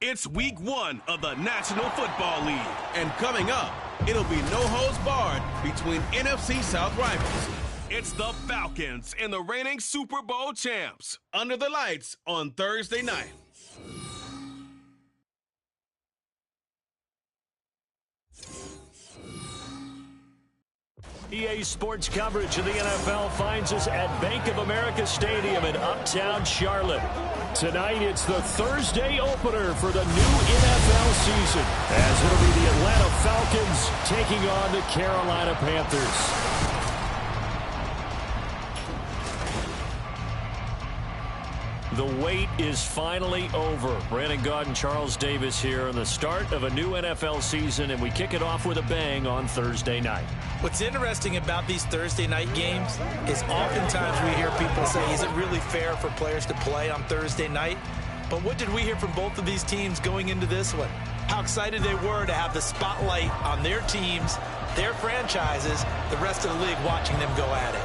It's week 1 of the National Football League. And coming up, it'll be no holds barred between NFC South rivals. It's the Falcons and the reigning Super Bowl champs. Under the lights on Thursday night. EA Sports coverage of the NFL finds us at Bank of America Stadium in Uptown Charlotte. Tonight, it's the Thursday opener for the new NFL season, as it'll be the Atlanta Falcons taking on the Carolina Panthers. The wait is finally over. Brandon Gaudin and Charles Davis here on the start of a new NFL season, and we kick it off with a bang on Thursday night. What's interesting about these Thursday night games is oftentimes we hear people say, is it really fair for players to play on Thursday night? But what did we hear from both of these teams going into this one? How excited they were to have the spotlight on their teams, their franchises, the rest of the league watching them go at it.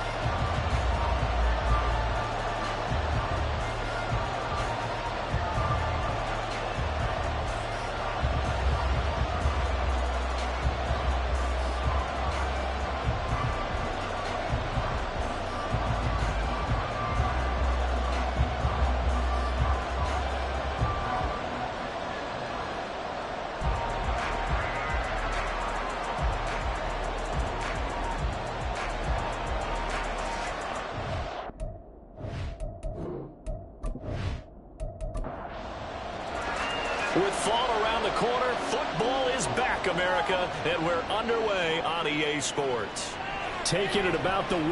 With fall around the corner, football is back, America, and we're underway on EA Sports. Taking it about the 1.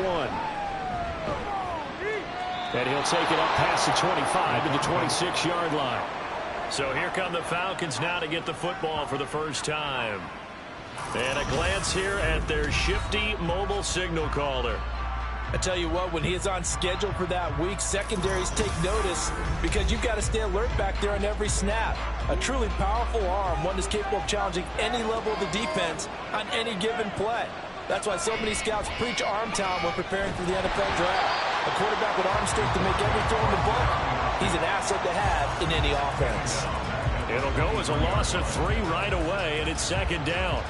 And he'll take it up past the 25 to the 26-yard line. So here come the Falcons now to get the football for the first time. And a glance here at their shifty mobile signal caller. I tell you what, when he is on schedule for that week, secondaries take notice because you've got to stay alert back there on every snap. A truly powerful arm, one that's capable of challenging any level of the defense on any given play. That's why so many scouts preach arm talent when preparing for the NFL draft. A quarterback with arm strength to make every throw in the book, he's an asset to have in any offense. It'll go as a loss of 3 right away, and it's second down.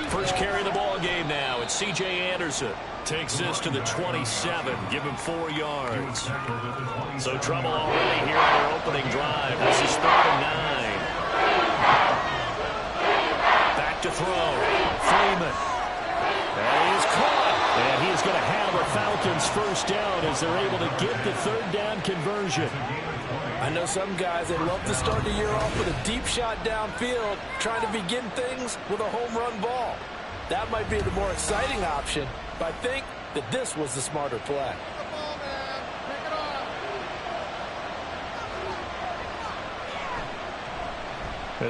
First carry of the ball game now. It's C.J. Anderson. Takes this to the 27. Give him 4 yards. So trouble already here on their opening drive. This is 3rd and 9. Back to throw. Freeman. And he is caught. And he is going to have a Falcons first down as they're able to get the 3rd down conversion. I know some guys, they love to start the year off with a deep shot downfield, trying to begin things with a home run ball. That might be the more exciting option, but I think that this was the smarter play.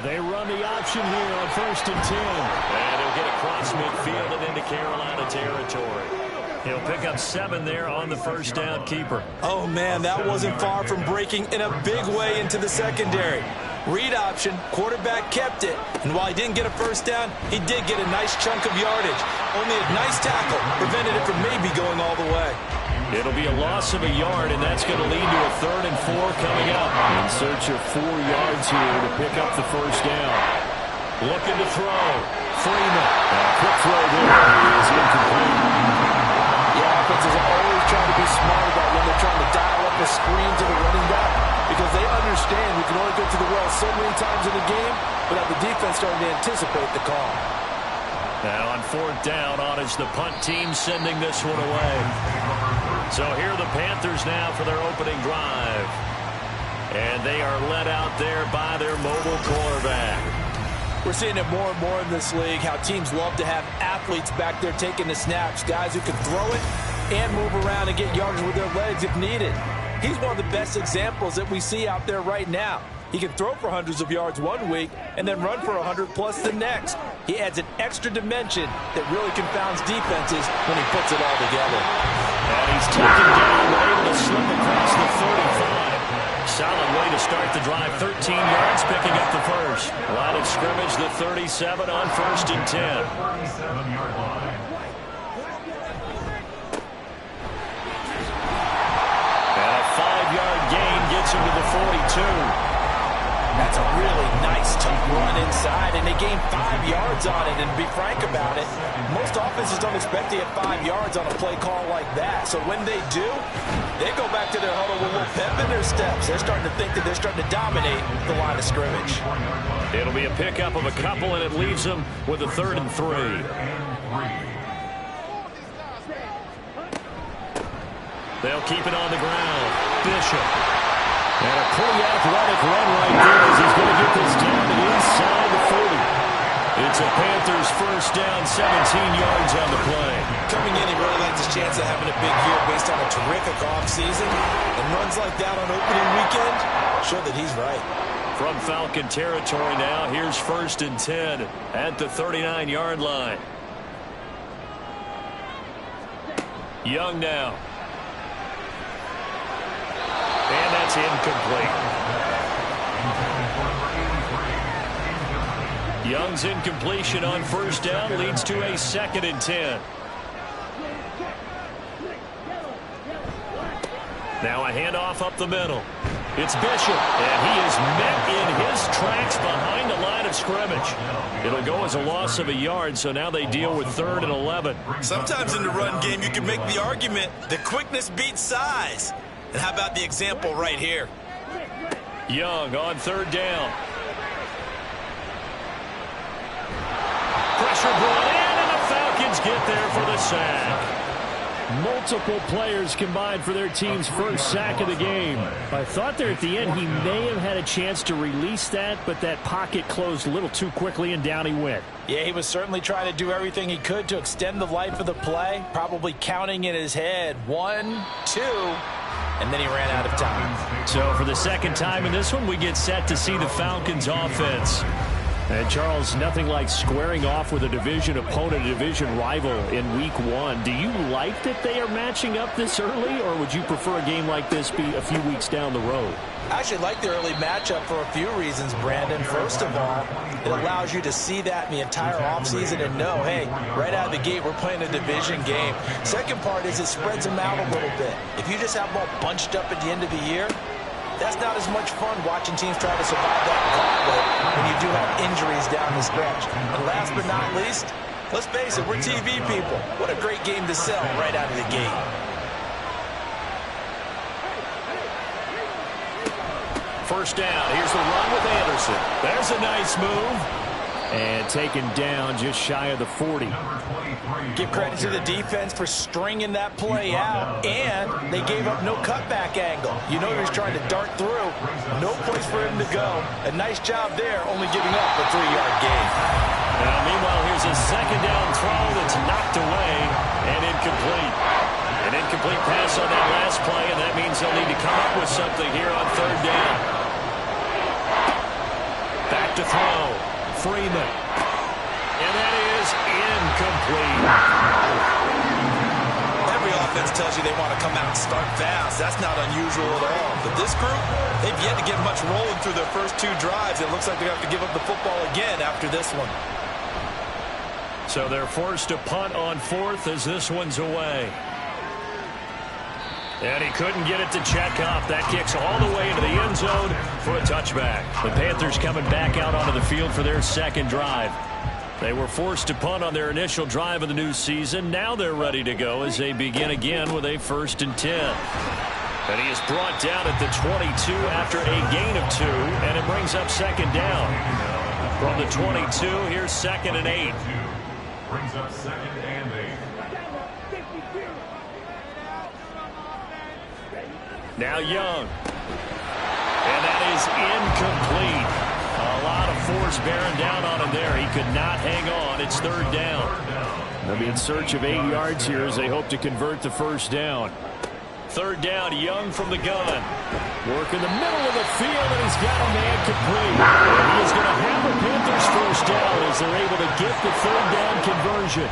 They run the option here on 1st and 10. And he'll get across midfield and into Carolina territory. He'll pick up 7 there on the first down keeper. Oh, man, that wasn't far from breaking in a big way into the secondary. Read option, quarterback kept it, and while he didn't get a first down, he did get a nice chunk of yardage. Only a nice tackle prevented it from maybe going all the way. It'll be a loss of a yard, and that's going to lead to a 3rd and 4 coming up. In search of 4 yards here to pick up the first down. Looking to throw. Freeman. Quick throw there is incomplete. Yeah, offenses are always trying to be smart about when they're trying to dial up a screen to the running back because they understand we can only go to the well so many times in the game without the defense starting to anticipate the call. Now on 4th down, on is the punt team sending this one away. So here are the Panthers now for their opening drive. And they are led out there by their mobile quarterback. We're seeing it more and more in this league, how teams love to have athletes back there taking the snaps, guys who can throw it and move around and get yardage with their legs if needed. He's one of the best examples that we see out there right now. He can throw for hundreds of yards one week and then run for 100+ the next. He adds an extra dimension that really confounds defenses when he puts it all together. And he's taken down, able to slip across the 35. Solid way to start the drive. 13 yards, picking up the first. Line of scrimmage, the 37 on 1st and 10. gets him to the 42. That's a really nice, tough run inside, and they gained 5 yards on it. And to be frank about it, most offenses don't expect to get 5 yards on a play call like that. So when they do, they go back to their huddle with a little pep in their steps. They're starting to think that they're starting to dominate the line of scrimmage. It'll be a pickup of a couple, and it leaves them with a 3rd and 3. They'll keep it on the ground. Bishop. And a pretty athletic run right there as he's going to get this down to inside the 40. It's a Panthers first down, 17 yards on the play. Coming in, he really likes his chance of having a big year based on a terrific offseason. And runs like that on opening weekend show that he's right. From Falcon territory now, here's 1st and 10 at the 39-yard line. Young now. And that's incomplete. Young's incompletion on 1st down leads to a 2nd and 10. Now a handoff up the middle. It's Bishop, and he is met in his tracks behind the line of scrimmage. It'll go as a loss of a yard, so now they deal with 3rd and 11. Sometimes in the run game, you can make the argument that quickness beats size. And how about the example right here? Young on 3rd down. Pressure brought in, and the Falcons get there for the sack. Multiple players combined for their team's first sack of the game. I thought there at the end he may have had a chance to release that, but that pocket closed a little too quickly, and down he went. Yeah, he was certainly trying to do everything he could to extend the life of the play, probably counting in his head 1, 2, and then he ran out of time. So for the 2nd time in this one, we get set to see the Falcons offense. And Charles, nothing like squaring off with a division opponent, a division rival in week 1. Do you like that they are matching up this early, or would you prefer a game like this be a few weeks down the road? I actually like the early matchup for a few reasons, Brandon. First of all, it allows you to see that in the entire offseason and know, hey, right out of the gate, we're playing a division game. Second part is it spreads them out a little bit. If you just have them all bunched up at the end of the year, that's not as much fun watching teams try to survive that gauntlet when you do have injuries down the stretch. And last but not least, let's face it, we're TV people. What a great game to sell right out of the gate. First down. Here's the run with Anderson. There's a nice move. And taken down just shy of the 40. Give credit to the defense for stringing that play out, and they gave up no cutback angle. You know he was trying to dart through. No place for him to go. A nice job there, only giving up a 3-yard gain. Now, meanwhile, here's a 2nd down throw that's knocked away and incomplete. An incomplete pass on that last play, and that means they'll need to come up with something here on 3rd down. Back to throw. Freeman. And that is incomplete. Every offense tells you they want to come out and start fast. That's not unusual at all. But this group, they've yet to get much rolling through their first 2 drives. It looks like they're going to have to give up the football again after this one. So they're forced to punt on 4th as this one's away. And he couldn't get it to check up. That kicks all the way into the end zone for a touchback. The Panthers coming back out onto the field for their 2nd drive. They were forced to punt on their initial drive of the new season. Now they're ready to go as they begin again with a 1st and 10. And he is brought down at the 22 after a gain of 2, and it brings up 2nd down. From the 22, here's 2nd and 8. Brings up 2nd and 8. Now Young. And that is incomplete. A lot of force bearing down on him there. He could not hang on. It's 3rd down. They'll be in search of 8 yards here as they hope to convert the 1st down. 3rd down, Young from the gun. Work in the middle of the field, and he's got a man complete. And he is going to have the Panthers 1st down as they're able to get the 3rd down conversion.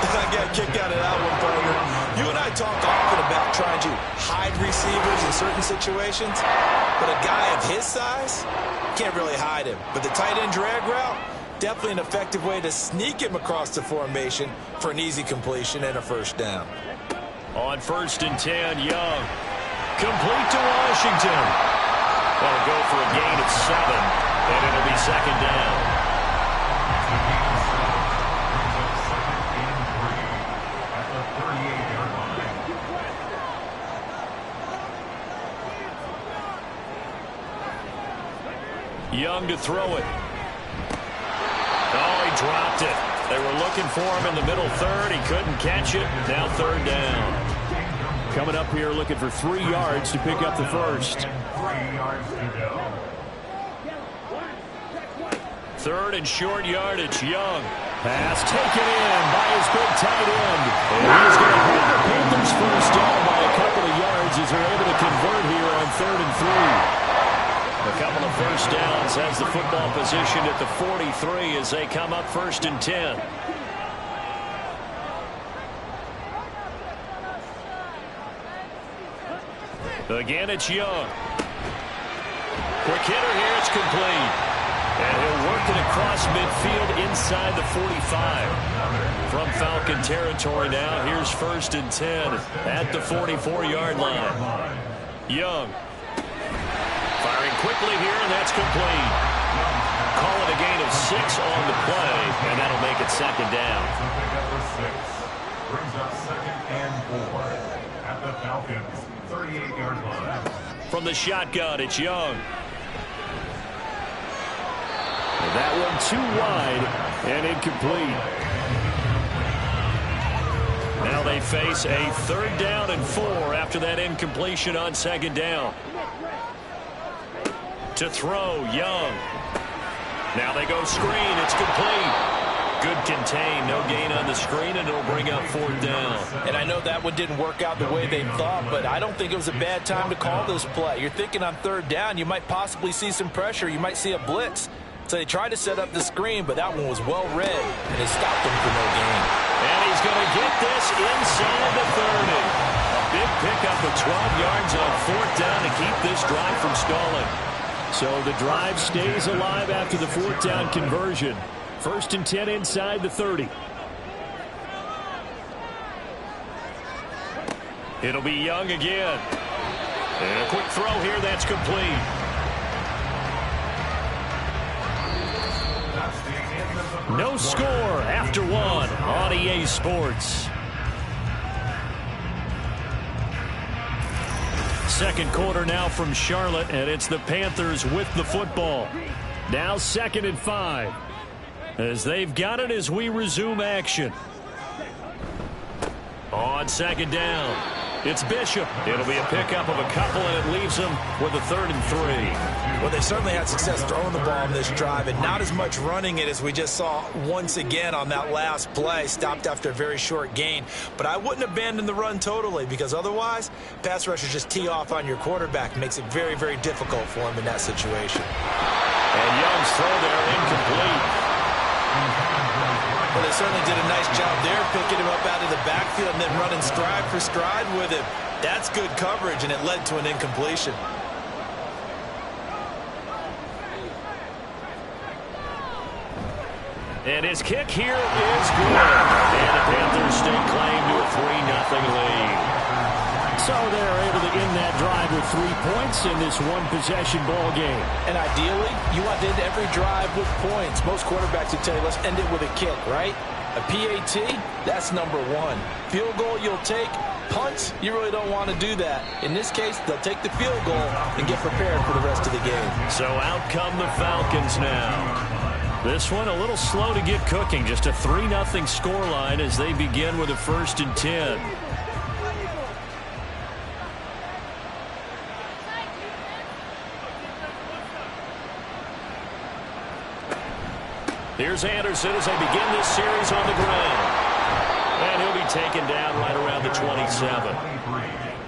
I got kicked out of that one, partner. You and I talk often about trying to hide receivers in certain situations, but a guy of his size can't really hide him. But the tight end drag route, definitely an effective way to sneak him across the formation for an easy completion and a 1st down. On 1st and 10, Young. Complete to Washington. They'll go for a gain of 7, and it'll be second down. Young to throw it. Oh, he dropped it. They were looking for him in the middle third. He couldn't catch it. Now third down. Coming up here looking for 3 yards to pick up the first. 3 yards to go. Third and short yardage. Young. Pass taken in by his big tight end. And he's going to have the Panthers first down by a couple of yards as they're able to convert here on 3rd and 3. A couple of first downs has the football position at the 43 as they come up 1st and 10. Again, it's Young. Quick hitter here, it's complete. And he'll work it across midfield inside the 45. From Falcon territory now, here's 1st and 10 at the 44-yard line. Young. Firing quickly here, and that's complete. Call it a gain of 6 on the play, and that'll make it second down. Brings up 2nd and 4 at the Falcons' 38-yard line. From the shotgun, it's Young. And that one too wide and incomplete. Now they face a 3rd down and 4 after that incompletion on 2nd down. To throw, Young. Now they go screen. It's complete. Good contain. No gain on the screen, and it'll bring up 4th down. And I know that one didn't work out the way they thought, but I don't think it was a bad time to call this play. You're thinking on 3rd down, you might possibly see some pressure. You might see a blitz. So they tried to set up the screen, but that one was well read, and it stopped them for no gain. And he's going to get this inside the 30. A big pickup of 12 yards on 4th down to keep this drive from stalling. So the drive stays alive after the 4th down conversion. 1st and 10 inside the 30. It'll be Young again. And a quick throw here, that's complete. No score after 1 on EA Sports. Second quarter now from Charlotte, and it's the Panthers with the football. Now 2nd and 5. As they've got it as we resume action. On 2nd down, it's Bishop. It'll be a pickup of a couple, and it leaves them with a 3rd and 3. Well, they certainly had success throwing the ball in this drive, and not as much running it as we just saw once again on that last play. Stopped after a very short gain. But I wouldn't abandon the run totally, because otherwise, pass rushers just tee off on your quarterback. Makes it very, very difficult for him in that situation. And Young's throw there incomplete. Well, they certainly did a nice job there, picking him up out of the backfield and then running stride for stride with him. That's good coverage, and it led to an incompletion. And his kick here is good. And the Panthers stake claim to a 3-0 lead. So they're able to end that drive with 3 points in this one-possession ball game. And ideally, you want to end every drive with points. Most quarterbacks would tell you, let's end it with a kick, right? A PAT, that's number 1. Field goal, you'll take. Punts, you really don't want to do that. In this case, they'll take the field goal and get prepared for the rest of the game. So out come the Falcons now. This one a little slow to get cooking. Just a 3-0 scoreline as they begin with a 1st and 10. Here's Anderson as they begin this series on the ground. And he'll be taken down right around the 27.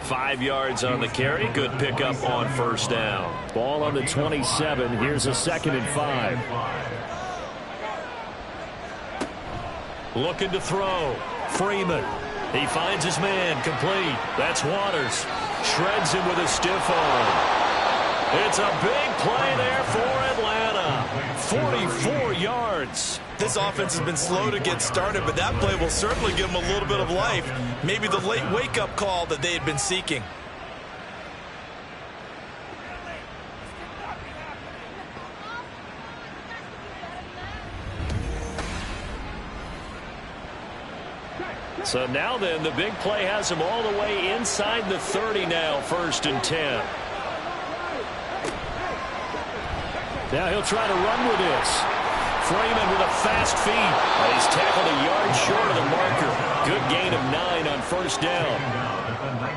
5 yards on the carry. Good pickup on 1st down. Ball on the 27. Here's a 2nd and 5. Looking to throw. Freeman. He finds his man. Complete. That's Waters. Shreds him with a stiff arm. It's a big play there for Atlanta. 44 yards. This offense has been slow to get started, but that play will certainly give them a little bit of life. Maybe the late wake-up call that they had been seeking. So now then, the big play has him all the way inside the 30 now, 1st and 10. Now he'll try to run with this. Freeman with a fast feet. He's tackled a yard short of the marker. Good gain of 9 on 1st down.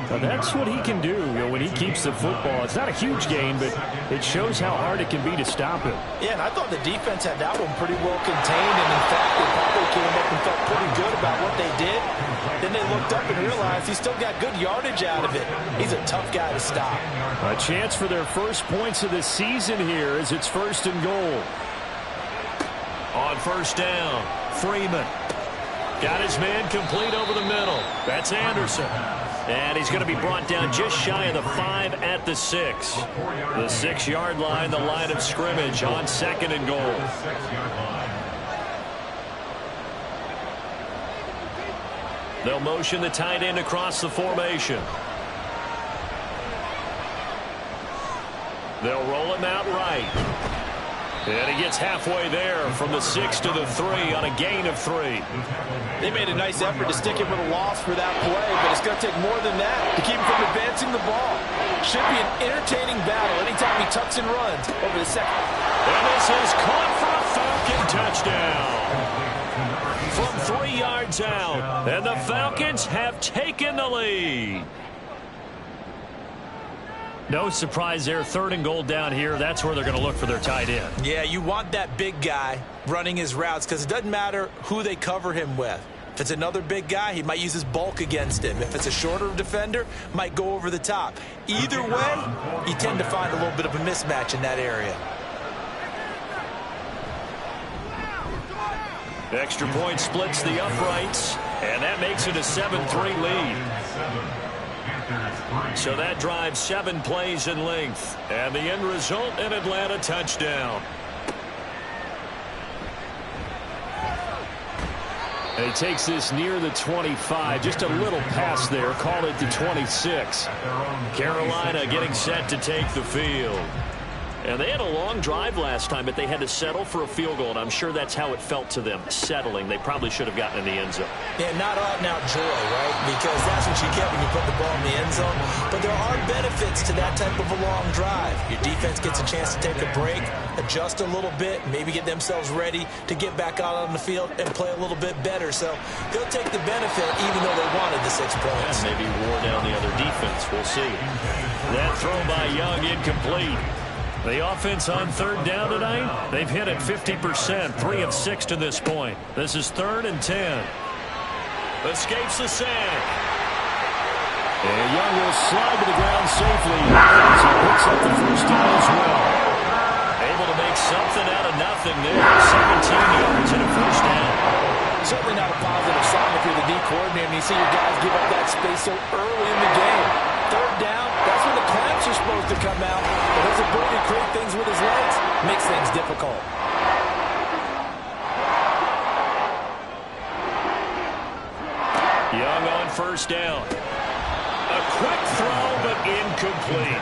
Well, that's what he can do, when he keeps the football. It's not a huge gain, but it shows how hard it can be to stop him. Yeah, and I thought the defense had that one pretty well contained, and in fact, they probably came up and felt pretty good about what they did. Then they looked up and realized he still got good yardage out of it. He's a tough guy to stop. A chance for their first points of the season here as it's 1st and goal. On 1st down, Freeman. Got his man complete over the middle. That's Anderson. And he's going to be brought down just shy of the 5 at the 6. The 6-yard line, the line of scrimmage on 2nd and goal. They'll motion the tight end across the formation. They'll roll him out right. And he gets halfway there from the 6 to the 3 on a gain of 3. They made a nice effort to stick him with a loss for that play, but it's going to take more than that to keep him from advancing the ball. Should be an entertaining battle anytime he tucks and runs over the second. And this is caught for a Falcon touchdown. From 3 yards out, and the Falcons have taken the lead. No surprise there, 3rd and goal down here. That's where they're going to look for their tight end. Yeah, you want that big guy running his routes because it doesn't matter who they cover him with. If it's another big guy, he might use his bulk against him. If it's a shorter defender, might go over the top. Either way, you tend to find a little bit of a mismatch in that area. Extra point splits the uprights, and that makes it a 7-3 lead. So that drives 7 plays in length, and the end result, an Atlanta touchdown. And he takes this near the 25, just a little pass there, call it the 26. Carolina getting set to take the field. And they had a long drive last time, but they had to settle for a field goal, and I'm sure that's how it felt to them, settling. They probably should have gotten in the end zone. Yeah, not out and out joy, right? Because that's what you get when you put the ball in the end zone. But there are benefits to that type of a long drive. Your defense gets a chance to take a break, adjust a little bit, maybe get themselves ready to get back out on the field and play a little bit better. So they'll take the benefit even though they wanted the 6 points. Yeah, maybe wore down the other defense. We'll see. That throw by Young incomplete. The offense on 3rd down tonight, they've hit it 50%, 3 of 6 to this point. This is 3rd and 10. Escapes the sack. And Young will slide to the ground safely as he picks up the 1st down as well. Able to make something out of nothing there. 17 yards and a 1st down. Certainly not a positive sign if you're the D coordinator and you see your guys give up that space so early in the game. 3rd down, that's when the clamps are supposed to come out. But his ability to create things with his legs makes things difficult. Young on 1st down. A quick throw, but incomplete.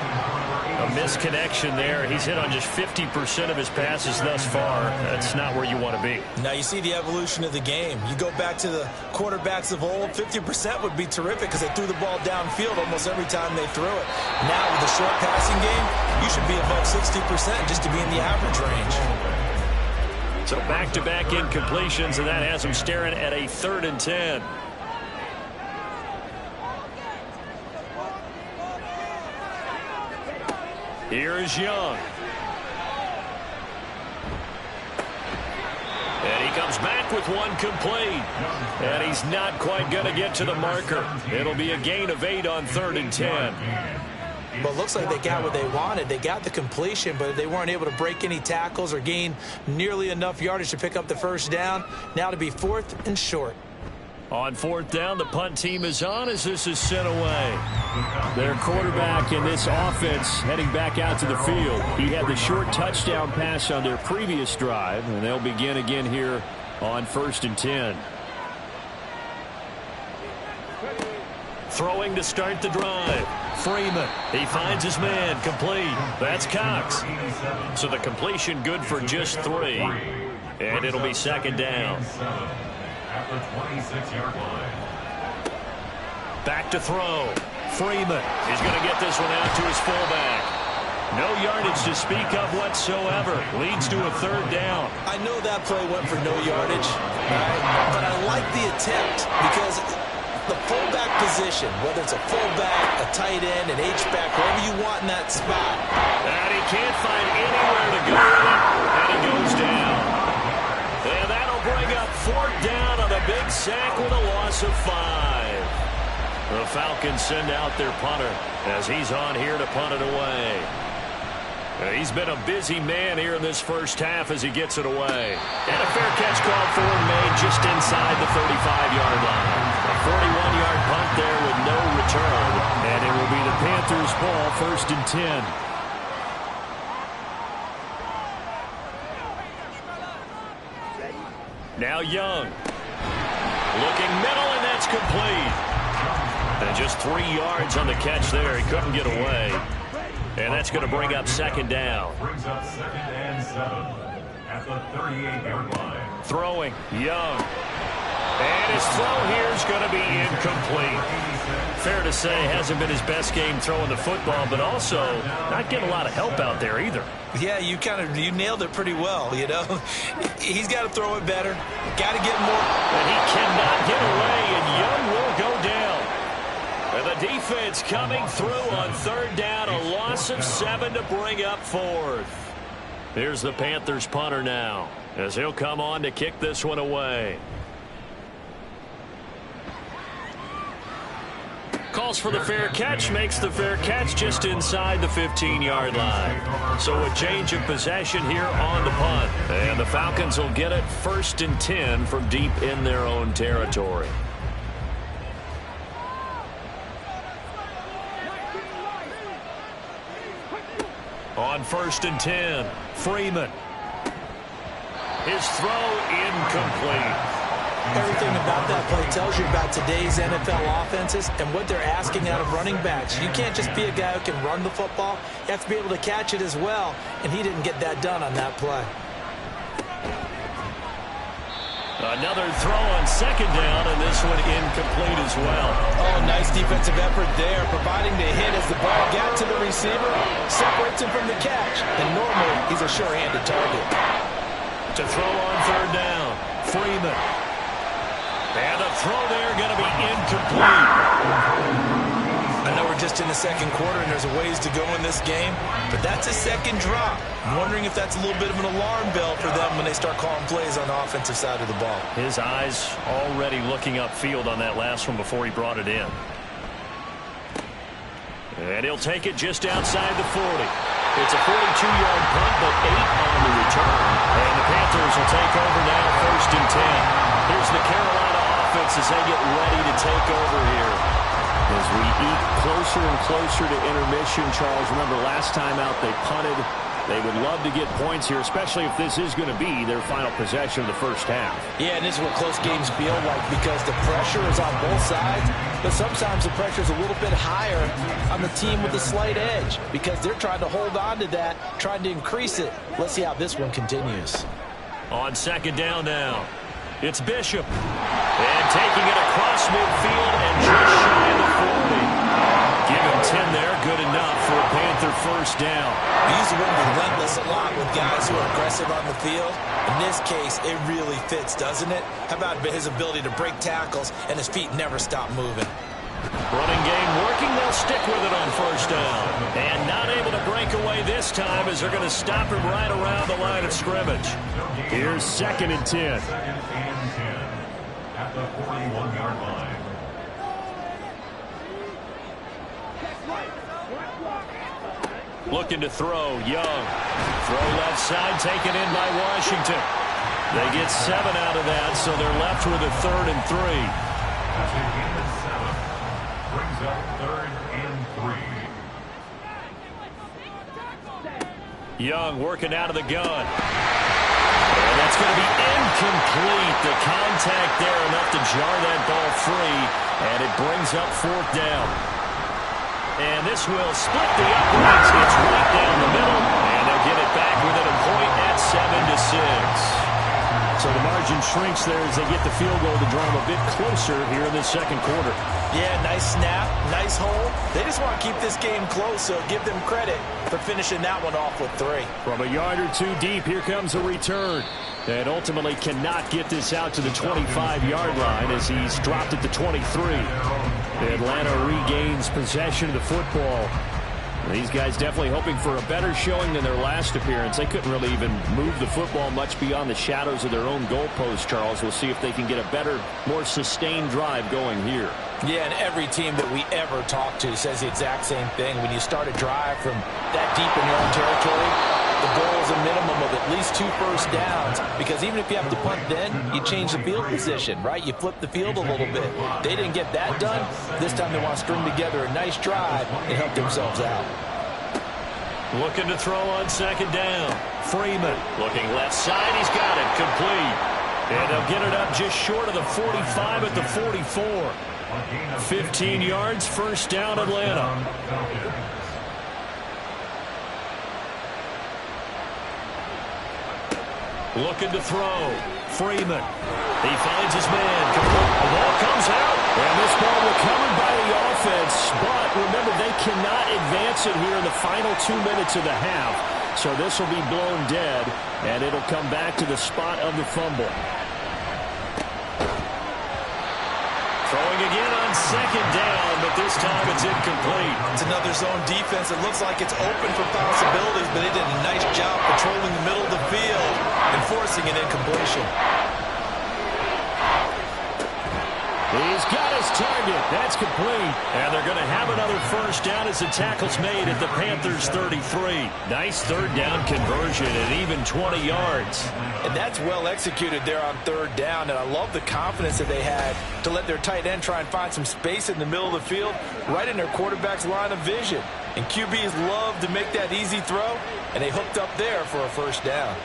A misconnection there. He's hit on just 50% of his passes thus far. That's not where you want to be. Now you see the evolution of the game. You go back to the quarterbacks of old, 50% would be terrific because they threw the ball downfield almost every time they threw it. Now with the short passing game, you should be above 60% just to be in the average range. So back-to-back incompletions, and that has him staring at a 3rd and 10. Here is Young. And he comes back with one complete. And he's not quite going to get to the marker. It'll be a gain of 8 on 3rd and 10. But it looks like they got what they wanted. They got the completion, but they weren't able to break any tackles or gain nearly enough yardage to pick up the 1st down. Now to be 4th and short. On 4th down, the punt team is on as this is sent away. Their quarterback in this offense heading back out to the field. He had the short touchdown pass on their previous drive, and they'll begin again here on 1st and 10. Throwing to start the drive. Freeman. He finds his man. Complete. That's Cox. So the completion good for just 3. And it'll be 2nd down. At the 26-yard line. Back to throw. Freeman is going to get this one out to his fullback. No yardage to speak of whatsoever. Leads to a third down. I know that play went for no yardage, right? But I like the attempt because the fullback position, whether it's a fullback, a tight end, an H-back, wherever you want in that spot. And he can't find anywhere to go with it, and he goes down. And that'll bring up fourth down on a big sack with a loss of 5. The Falcons send out their punter as he's on here to punt it away. He's been a busy man here in this first half as he gets it away. And a fair catch called for and made just inside the 35-yard line. A 41-yard punt there with no return. And it will be the Panthers' ball, 1st and 10. Now Young. Looking middle, and that's complete. And just 3 yards on the catch there. He couldn't get away. And that's going to bring up 2nd down. Brings up 2nd and 7 at the 38-yard line. Throwing, Young. And his throw here is going to be incomplete. Fair to say, hasn't been his best game throwing the football, but also not getting a lot of help out there either. Yeah, you nailed it pretty well, you know. He's got to throw it better. Got to get more. And he cannot get away, and Young will go down. And the defense coming through on 3rd down, a loss of 7 to bring up 4th. Here's the Panthers punter now, as he'll come on to kick this one away. Calls for the fair catch, makes the fair catch just inside the 15-yard line. So a change of possession here on the punt. And the Falcons will get it 1st and 10 from deep in their own territory. On 1st and 10, Freeman. His throw incomplete. Everything about that play tells you about today's NFL offenses and what they're asking out of running backs. You can't just be a guy who can run the football. You have to be able to catch it as well, and he didn't get that done on that play. Another throw on 2nd down, and this one incomplete as well. Oh, nice defensive effort there, providing the hit as the ball got to the receiver, separates him from the catch, and normally he's a sure-handed target. To throw on 3rd down, Freeman. And the throw there going to be incomplete. I know we're just in the 2nd quarter and there's a ways to go in this game, but that's a 2nd drop. I'm wondering if that's a little bit of an alarm bell for them when they start calling plays on the offensive side of the ball. His eyes already looking upfield on that last one before he brought it in. And he'll take it just outside the 40. It's a 42-yard punt, but 8 on the return. And the Panthers will take over now, 1st and 10. Here's the Carolina offense as they get ready to take over here. As we eat closer and closer to intermission, Charles, remember last time out they punted. They would love to get points here, especially if this is going to be their final possession of the first half. Yeah, and this is what close games feel like because the pressure is on both sides, but sometimes the pressure is a little bit higher on the team with a slight edge because they're trying to hold on to that, trying to increase it. Let's see how this one continues. On 2nd down now, it's Bishop. And taking it across midfield and just shy of the 40. Give him 10 there, good enough for a Panther 1st down. We use the word relentless a lot with guys who are aggressive on the field. In this case, it really fits, doesn't it? How about his ability to break tackles and his feet never stop moving? Running game working, they'll stick with it on 1st down. And not able to break away this time as they're going to stop him right around the line of scrimmage. Here's 2nd and 10. 2nd and 10 at the 41-yard line. Looking to throw, Young. Throw left side, taken in by Washington. They get 7 out of that, so they're left with a 3rd and 3. That's a gain of 7. Brings up 3rd and 3. Young working out of the gun. And that's going to be incomplete. The contact there enough to jar that ball free, and it brings up 4th down. And this will split the uprights. It's right down the middle, and they'll get it back within a point at 7-6. So the margin margin shrinks there as they get the field goal to draw them a bit closer here in the second quarter. Yeah, nice snap, nice hole. They just want to keep this game close, so give them credit for finishing that one off with 3. From a yard or 2 deep, here comes a return. And ultimately cannot get this out to the 25-yard line as he's dropped it to 23. Atlanta regains possession of the football. These guys definitely hoping for a better showing than their last appearance. They couldn't really even move the football much beyond the shadows of their own goalpost, Charles. We'll see if they can get a better, more sustained drive going here. Yeah, and every team that we ever talk to says the exact same thing. When you start a drive from that deep in your own territory, the goal is a minimum of at least 2 first downs, because even if you have to punt then, you change the field position, right? You flip the field a little bit. They didn't get that done. This time they want to string together a nice drive and help themselves out. Looking to throw on second down. Freeman looking left side. He's got it. Complete. And they'll get it up just short of the 45 at the 44. 15 yards, first down, Atlanta. Looking to throw. Freeman. He finds his man. The ball comes out. And this ball recovered by the offense. But remember, they cannot advance it here in the final 2 minutes of the half. So this will be blown dead. And it'll come back to the spot of the fumble. Throwing again on second down, but this time it's incomplete. It's another zone defense. It looks like it's open for possibilities, but they did a nice job patrolling the middle of the field and forcing an incompletion. He's got his target. That's complete. And they're going to have another first down as the tackle's made at the Panthers' 33. Nice third down conversion at even 20 yards. And that's well executed there on third down. And I love the confidence that they had to let their tight end try and find some space in the middle of the field, right in their quarterback's line of vision. And QBs love to make that easy throw, and they hooked up there for a first down.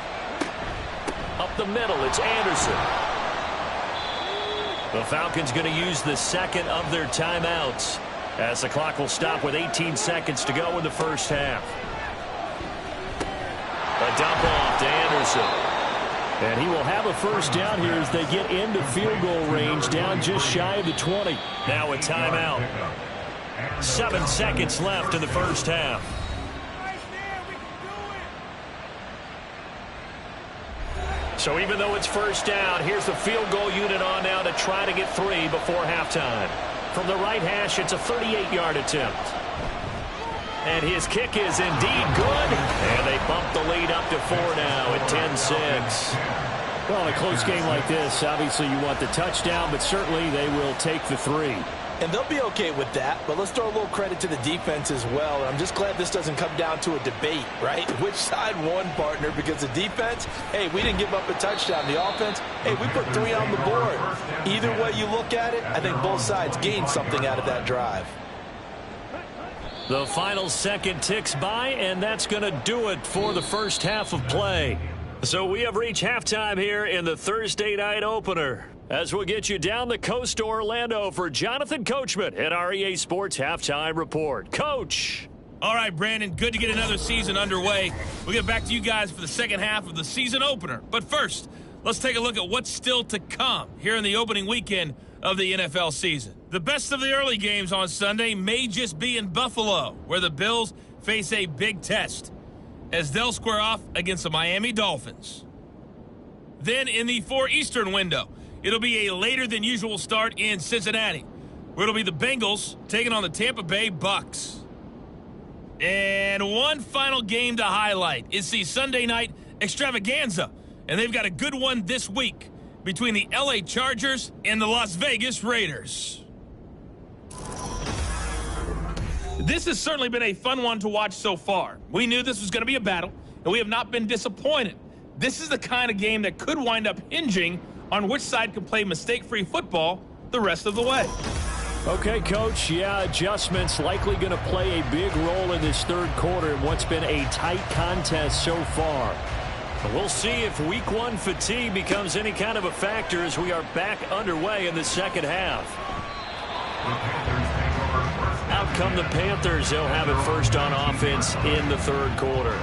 Up the middle, it's Anderson. The Falcons going to use the second of their timeouts as the clock will stop with 18 seconds to go in the first half. A dump off to Anderson. And he will have a first down here as they get into field goal range, down just shy of the 20. Now a timeout. 7 seconds left in the first half. So even though it's first down, here's the field goal unit on now to try to get 3 before halftime. From the right hash, it's a 38-yard attempt. And his kick is indeed good. And they bump the lead up to 4 now at 10-6. Well, in a close game like this, obviously you want the touchdown, but certainly they will take the 3. And they'll be okay with that, but let's throw a little credit to the defense as well. And I'm just glad this doesn't come down to a debate, right? Which side won, partner? Because the defense, hey, we didn't give up a touchdown. The offense, hey, we put 3 on the board. Either way you look at it, I think both sides gained something out of that drive. The final second ticks by, and that's going to do it for the first half of play. So we have reached halftime here in the Thursday night opener, as we'll get you down the coast to Orlando for Jonathan Coachman at our EA Sports Halftime Report. Coach. All right, Brandon, good to get another season underway. We'll get back to you guys for the second half of the season opener. But first, let's take a look at what's still to come here in the opening weekend of the NFL season. The best of the early games on Sunday may just be in Buffalo, where the Bills face a big test, as they'll square off against the Miami Dolphins. Then in the 4 Eastern window, it'll be a later than usual start in Cincinnati, where it'll be the Bengals taking on the Tampa Bay Bucks. And one final game to highlight is the Sunday night extravaganza, and they've got a good one this week between the LA Chargers and the Las Vegas Raiders. This has certainly been a fun one to watch so far. We knew this was going to be a battle, and we have not been disappointed. This is the kind of game that could wind up hinging on which side can play mistake-free football the rest of the way. Okay, Coach, yeah, adjustments likely going to play a big role in this third quarter in what's been a tight contest so far. We'll see if week 1 fatigue becomes any kind of a factor as we are back underway in the second half. Out come the Panthers. They'll have it first on offense in the third quarter.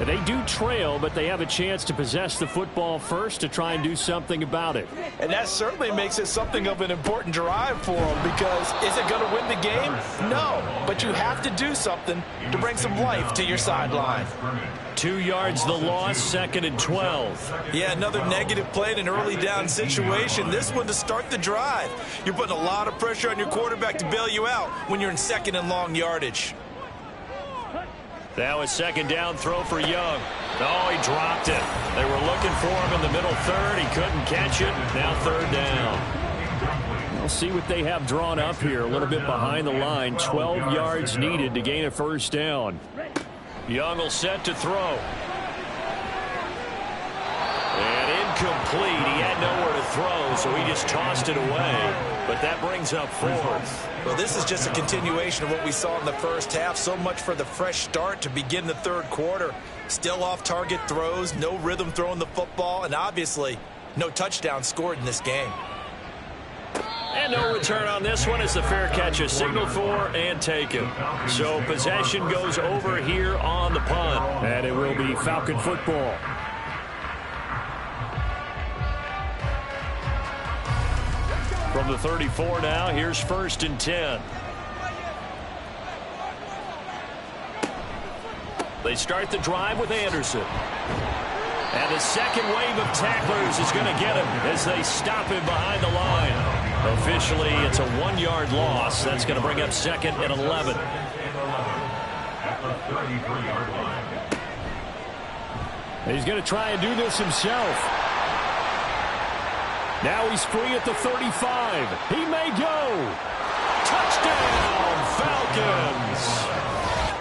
They do trail, but they have a chance to possess the football first to try and do something about it. And that certainly makes it something of an important drive for them, because is it going to win the game? No, but you have to do something to bring some life to your sideline. 2 yards the loss, 2nd and 12. Yeah, another negative play in an early down situation. This one to start the drive. You're putting a lot of pressure on your quarterback to bail you out when you're in 2nd and long yardage. That was 2nd down throw for Young. Oh, he dropped it. They were looking for him in the middle third. He couldn't catch it. Now 3rd down. We'll see what they have drawn up here. A little bit behind the line. 12 yards needed to gain a 1st down. Young will set to throw. And incomplete. He had nowhere to throw, so he just tossed it away. But that brings up 4th. Well, this is just a continuation of what we saw in the first half. So much for the fresh start to begin the 3rd quarter. Still off-target throws, no rhythm throwing the football, and obviously no touchdown scored in this game. And no return on this one as the fair catch is signaled for and taken. So possession goes over here on the punt. And it will be Falcon football. From the 34 now, here's 1st and 10. They start the drive with Anderson. And the second wave of tacklers is going to get him as they stop him behind the line. Officially, it's a 1-yard loss. That's going to bring up 2nd and 11. He's going to try and do this himself. Now he's free at the 35. He may go. Touchdown, Falcons.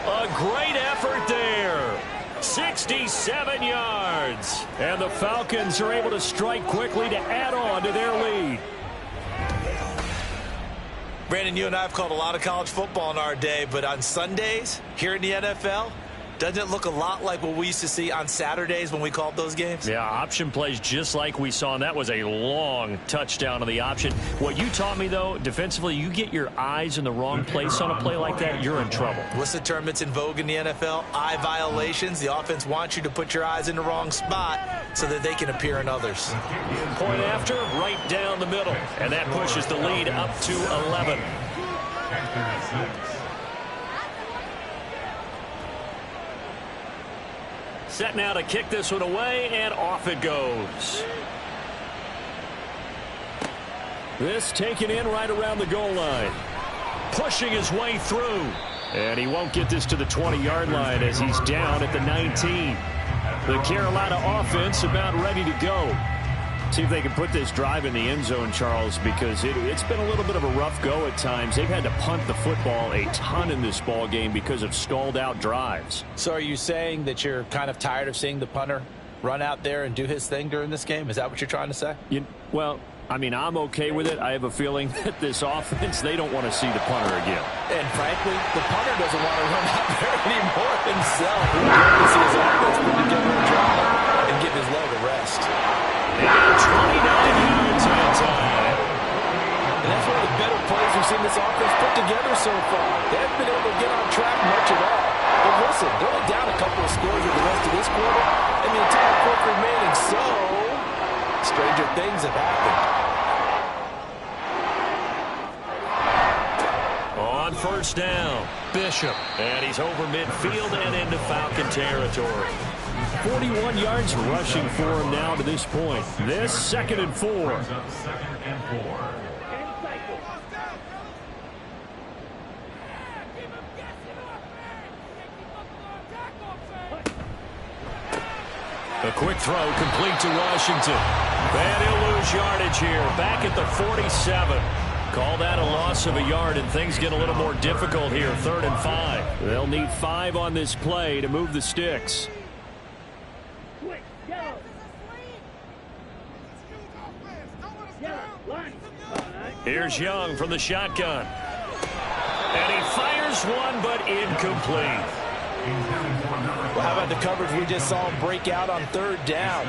A great effort there. 67 yards. And the Falcons are able to strike quickly to add on to their lead. Brandon, you and I have called a lot of college football in our day, but on Sundays here in the NFL, doesn't it look a lot like what we used to see on Saturdays when we called those games? Yeah, option plays just like we saw, and that was a long touchdown on the option. What you taught me, though, defensively, you get your eyes in the wrong place on a play like that, you're in trouble. What's the term that's in vogue in the NFL? Eye violations. The offense wants you to put your eyes in the wrong spot so that they can appear in others. Point after, right down the middle, and that pushes the lead up to 11. Set now to kick this one away, and off it goes. This taken in right around the goal line. Pushing his way through. And he won't get this to the 20-yard line as he's down at the 19. The Carolina offense about ready to go. See if they can put this drive in the end zone, Charles, because it's been a little bit of a rough go at times. They've had to punt the football a ton in this ball game because of stalled-out drives. So are you saying that you're kind of tired of seeing the punter run out there and do his thing during this game? Is that what you're trying to say? Well, I mean, I'm okay with it. I have a feeling that this offense, they don't want to see the punter again. And frankly, the punter doesn't want to run out there anymore himself. He would love to see his offense put together a drive and give his leg a rest. 29 yards that time. And that's one of the better plays we've seen this offense put together so far. They haven't been able to get on track much at all. But listen, they're only down a couple of scores with the rest of this quarter, and the entire fourth remaining. So, stranger things have happened. On 1st down, Bishop. And he's over midfield and into Falcon territory. 41 yards rushing for him now to this point. This 2nd and 4. A quick throw complete to Washington. And he'll lose yardage here. Back at the 47. Call that a loss of a yard, and things get a little more difficult here. 3rd and 5. They'll need 5 on this play to move the sticks. Here's Young from the shotgun. And he fires one, but incomplete. Well, how about the coverage we just saw him break out on 3rd down?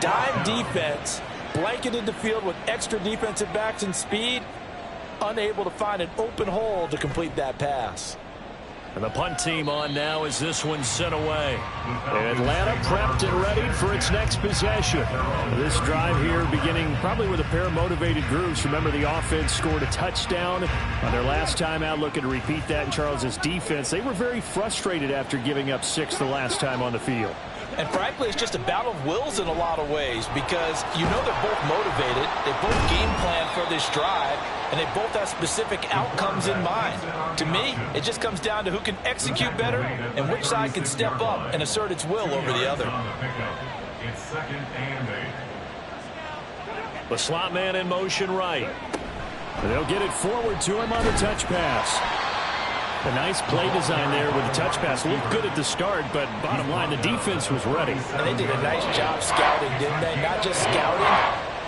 Dime defense, blanketed the field with extra defensive backs and speed, unable to find an open hole to complete that pass. And the punt team on now as this one's sent away. Atlanta prepped and ready for its next possession. This drive here beginning probably with a pair of motivated groups. Remember, the offense scored a touchdown on their last time out. Looking to repeat that in Charles' defense. They were very frustrated after giving up 6 the last time on the field. And frankly, it's just a battle of wills in a lot of ways because you know they're both motivated. They both game plan for this drive, and they both have specific outcomes in mind. To me, it just comes down to who can execute better and which side can step up and assert its will over the other. It's 2nd and 8. The slot man in motion right. And they'll get it forward to him on the touch pass. A nice play design there with the touch pass. Looked good at the start, but bottom line, the defense was ready. And they did a nice job scouting, didn't they? Not just scouting,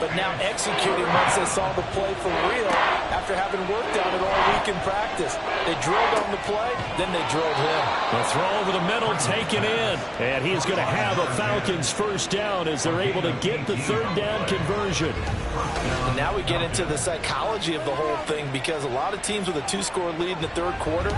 but now executing once they saw the play for real after having worked on it all week in practice. They drilled on the play, then they drilled him. The throw over the middle taken in. And he is going to have a Falcons first down as they're able to get the 3rd down conversion. And now we get into the psychology of the whole thing because a lot of teams with a 2-score lead in the 3rd quarter,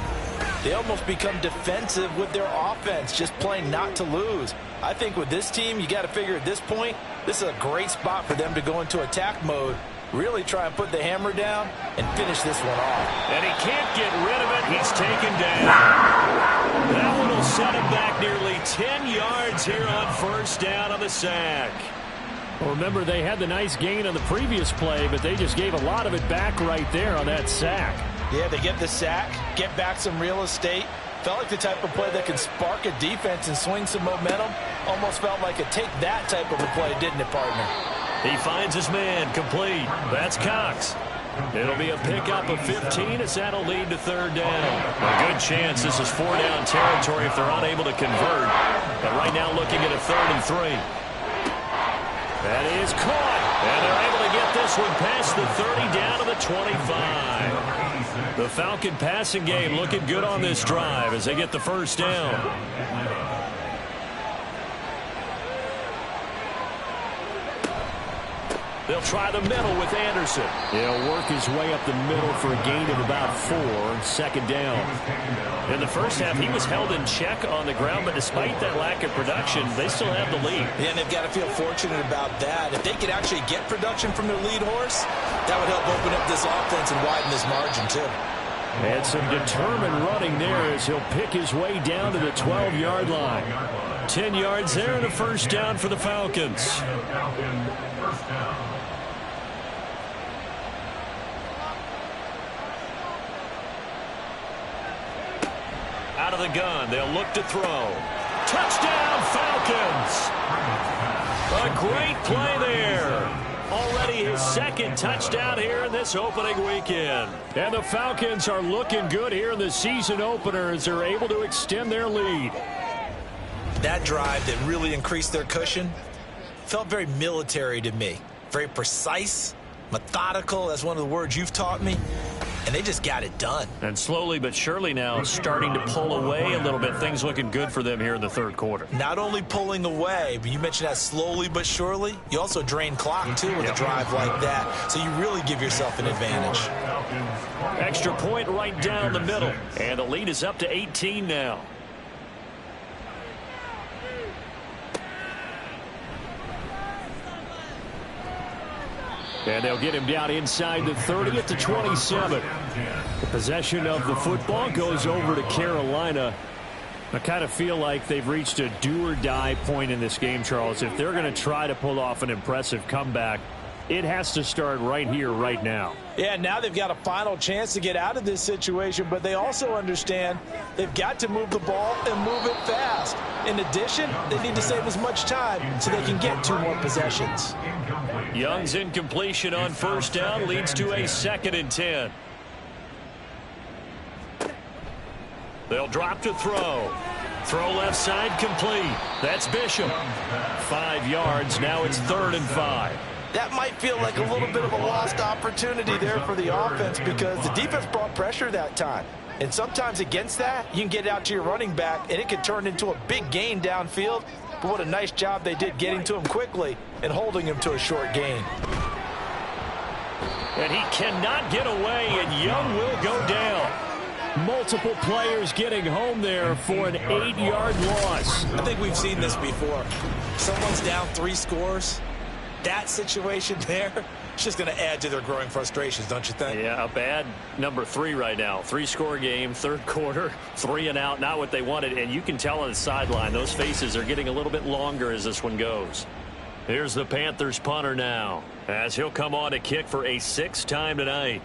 they almost become defensive with their offense, just playing not to lose. I think with this team, you got to figure at this point, this is a great spot for them to go into attack mode, really try and put the hammer down and finish this one off. And he can't get rid of it. He's taken down. That one will set him back nearly 10 yards here on 1st down on the sack. Well, remember, they had the nice gain on the previous play, but they just gave a lot of it back right there on that sack. Yeah, they get the sack, get back some real estate. Felt like the type of play that can spark a defense and swing some momentum. Almost felt like a take that type of a play, didn't it, partner? He finds his man, complete. That's Cox. It'll be a pickup of 15 as that'll lead to 3rd down. A good chance this is 4-down territory if they're unable to convert. But right now looking at a 3rd and 3. That is caught. And they're able to get this one past the 30 down to the 25. The Falcon passing game looking good on this drive as they get the 1st down. They'll try the middle with Anderson. He'll work his way up the middle for a gain of about 4, 2nd down. In the first half, he was held in check on the ground, but despite that lack of production, they still have the lead. Yeah, and they've got to feel fortunate about that. If they could actually get production from their lead horse, that would help open up this offense and widen this margin, too. And some determined running there as he'll pick his way down to the 12-yard line. 10 yards there and a 1st down for the Falcons. First down. Out of the gun, they'll look to throw. Touchdown, Falcons! A great play there. Already his 2nd touchdown here in this opening weekend. And the Falcons are looking good here in the season opener as they're able to extend their lead. That drive that really increased their cushion felt very military to me. Very precise, methodical. That's one of the words you've taught me. And they just got it done. And slowly but surely now starting to pull away a little bit. Things looking good for them here in the 3rd quarter. Not only pulling away, but you mentioned that slowly but surely. You also drain clock, too, with a drive like that. So you really give yourself an advantage. Extra point right down the middle. And the lead is up to 18 now. And they'll get him down inside the 30 at the 27. The possession of the football goes over to Carolina. I kind of feel like they've reached a do-or-die point in this game, Charles. If they're going to try to pull off an impressive comeback, it has to start right here, right now. Yeah, now they've got a final chance to get out of this situation, but they also understand they've got to move the ball and move it fast. In addition, they need to save as much time so they can get 2 more possessions. Young's incompletion on 1st down leads to a 2nd and 10. They'll drop to throw. Throw left side complete. That's Bishop. 5 yards. Now it's 3rd and 5. That might feel like a little bit of a lost opportunity there for the offense because the defense brought pressure that time. And sometimes against that, you can get out to your running back, and it could turn into a big gain downfield. But what a nice job they did getting to him quickly and holding him to a short gain. And he cannot get away, and Young will go down. Multiple players getting home there for an 8-yard loss. I think we've seen this before. Someone's down 3 scores. That situation there, it's just going to add to their growing frustrations, don't you think? Yeah, a bad number 3 right now. 3-score game, third quarter, 3 and out, not what they wanted. And you can tell on the sideline, those faces are getting a little bit longer as this one goes. Here's the Panthers punter now, as he'll come on to kick for a 6th time tonight.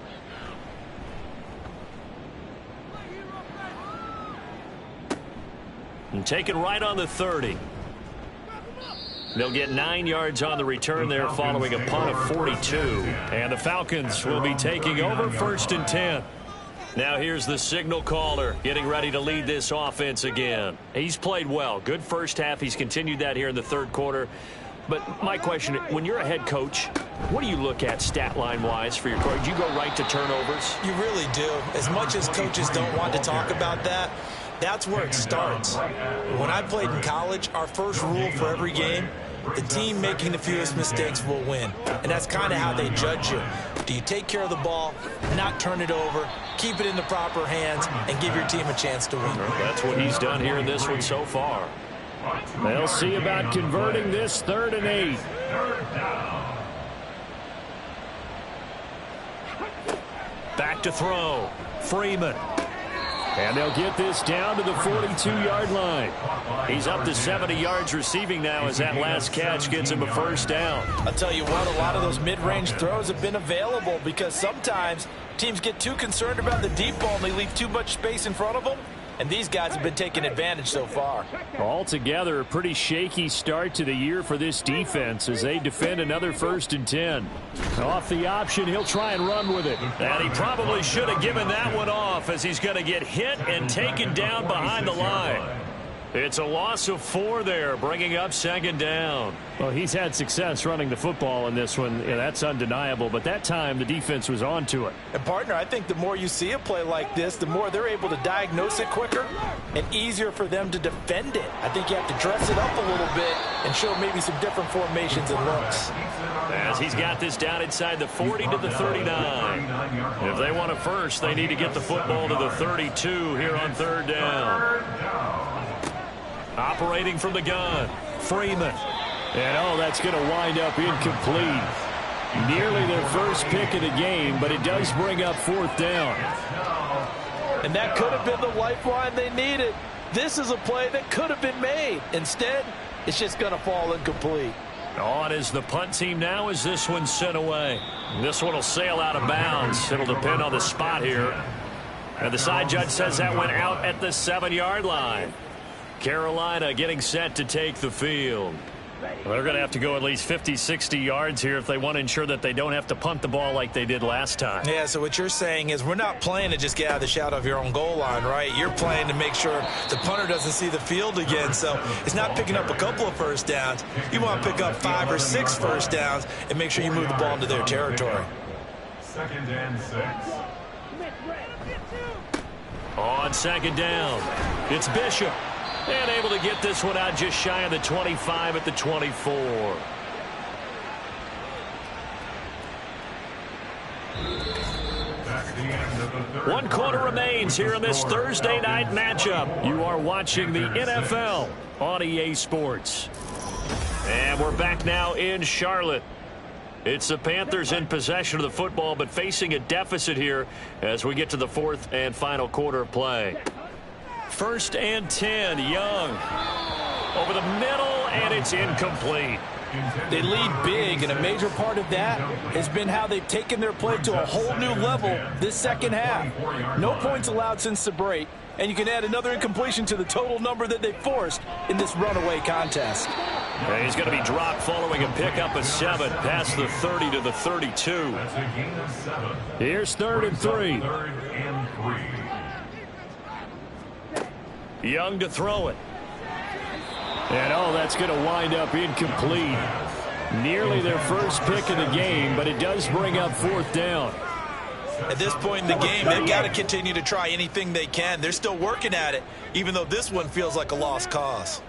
And taken right on the 30. They'll get 9 yards on the return there following a punt of 42. And the Falcons will be taking over 1st and 10. Now here's the signal caller getting ready to lead this offense again. He's played well. Good first half. He's continued that here in the third quarter. But my question, when you're a head coach, what do you look at stat line-wise for your coach? Do you go right to turnovers? You really do. As much as coaches don't want to talk about that, that's where it starts. When I played in college, our first rule for every game, the team making the fewest mistakes will win. And that's kind of how they judge you. Do you take care of the ball, not turn it over, keep it in the proper hands, and give your team a chance to win? That's what he's done here in this one so far. They'll see about converting this 3rd and 8. Back to throw. Freeman. And they'll get this down to the 42-yard line. He's up to 70 yards receiving now as that last catch gets him a 1st down. I'll tell you what, a lot of those mid-range throws have been available because sometimes teams get too concerned about the deep ball and they leave too much space in front of them. And these guys have been taking advantage so far. Altogether, a pretty shaky start to the year for this defense as they defend another 1st and 10. Off the option, he'll try and run with it. And he probably should have given that one off as he's going to get hit and taken down behind the line. It's a loss of 4 there, bringing up 2nd down. Well, he's had success running the football in this one. Yeah, that's undeniable. But that time, the defense was on to it. And, partner, I think the more you see a play like this, the more they're able to diagnose it quicker and easier for them to defend it. I think you have to dress it up a little bit and show maybe some different formations and looks. As he's got this down inside the 40 to the 39. If they want a first, they need to get the football to the 32 here on 3rd down. Operating from the gun, Freeman. And, that's going to wind up incomplete. Nearly their first pick of the game, but it does bring up 4th down. And that could have been the lifeline they needed. This is a play that could have been made. Instead, it's just going to fall incomplete. On is the punt team now as this one's sent away. This one will sail out of bounds. It'll depend on the spot here. And the side judge says that went out at the 7-yard line. Carolina getting set to take the field. Well, they're going to have to go at least 50, 60 yards here if they want to ensure that they don't have to punt the ball like they did last time. Yeah, so what you're saying is we're not playing to just get out of the shadow of your own goal line, right? You're playing to make sure the punter doesn't see the field again. So it's not picking up a couple of 1st downs. You want to pick up 5 or 6 1st downs and make sure you move the ball into their territory. 2nd and 6. On 2nd down, it's Bishop. And able to get this one out just shy of the 25 at the 24. One quarter remains here in this Thursday night matchup. You are watching the NFL on EA Sports. And we're back now in Charlotte. It's the Panthers in possession of the football, but facing a deficit here as we get to the 4th and final quarter of play. 1st and 10, Young. Over the middle, and it's incomplete. They lead big, and a major part of that has been how they've taken their play to a whole new level this second half. No points allowed since the break, and you can add another incompletion to the total number that they forced in this runaway contest. And he's going to be dropped following a pickup of 7 past the 30 to the 32. Here's 3rd and 3. Young to throw it. And, that's going to wind up incomplete. Nearly their first pick of the game, but it does bring up 4th down. At this point in the game, they've got to continue to try anything they can. They're still working at it, even though this one feels like a lost cause.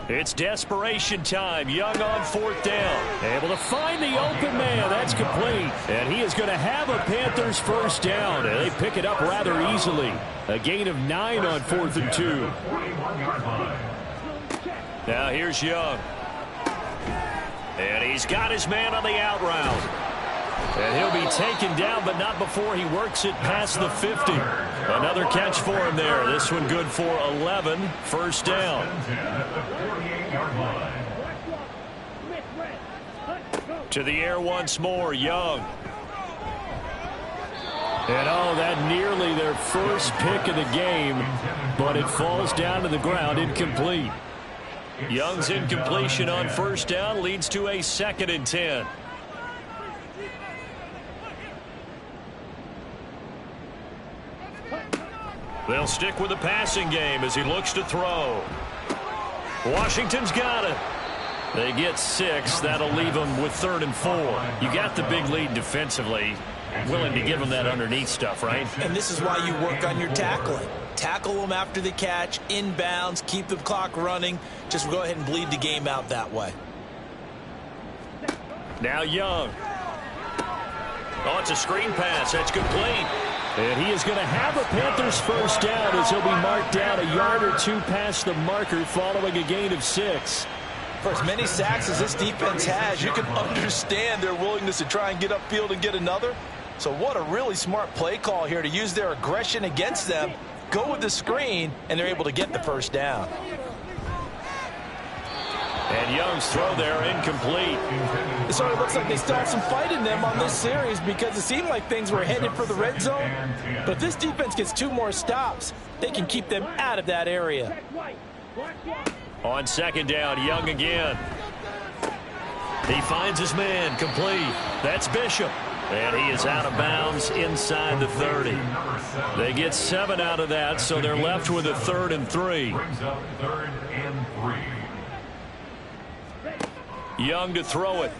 It's desperation time. Young on 4th down. Able to find the open man. That's complete. And he is going to have a Panthers first down. And they pick it up rather easily. A gain of 9 on 4th and 2. Now here's Young. And he's got his man on the out route. And he'll be taken down, but not before he works it past the 50. Another catch for him there. This one good for 11. First down. To the air once more, Young. And oh, that nearly their first pick of the game, but it falls down to the ground, incomplete. Young's incompletion on first down leads to a 2nd and 10. They'll stick with the passing game as he looks to throw. Washington's got it. They get 6. That'll leave them with 3rd and 4. You got the big lead defensively. Willing to give them that underneath stuff, right? And this is why you work on your tackling. Tackle them after the catch, inbounds, keep the clock running. Just go ahead and bleed the game out that way. Now Young. Oh, it's a screen pass. That's complete. And he is going to have a Panthers first down as he'll be marked down a yard or 2 past the marker following a gain of 6. For as many sacks as this defense has, you can understand their willingness to try and get upfield and get another. So what a really smart play call here to use their aggression against them, go with the screen, and they're able to get the first down. And Young's throw there incomplete. It sort of looks like they still have some fight in them on this series because it seemed like things were headed for the red zone. But if this defense gets 2 more stops, they can keep them out of that area. On 2nd down, Young again. He finds his man, complete. That's Bishop. And he is out of bounds inside the 30. They get 7 out of that, so they're left with a 3rd and 3. Young to throw it.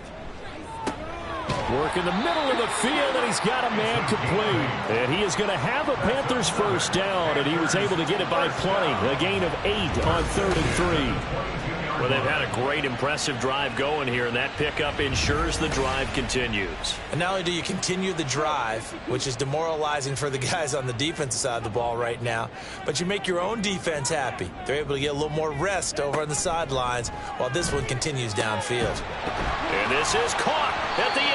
Work in the middle of the field, and he's got a man complete. And he is going to have a Panthers first down, and he was able to get it by plenty. A gain of 8 on 3rd and 3. Well, they've had a great, impressive drive going here, and that pickup ensures the drive continues. And not only do you continue the drive, which is demoralizing for the guys on the defensive side of the ball right now, but you make your own defense happy. They're able to get a little more rest over on the sidelines while this one continues downfield. And this is caught at the 8.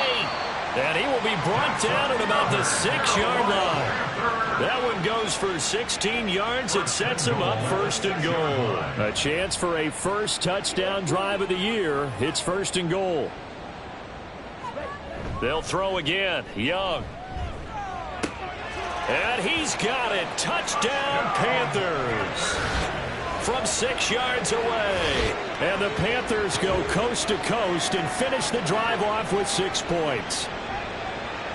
And he will be brought down at about the 6-yard line. That one goes for 16 yards. It sets him up 1st and goal. A chance for a first touchdown drive of the year. It's 1st and goal. They'll throw again. Young. And he's got it. Touchdown, Panthers. From 6 yards away. And the Panthers go coast to coast and finish the drive off with 6 points.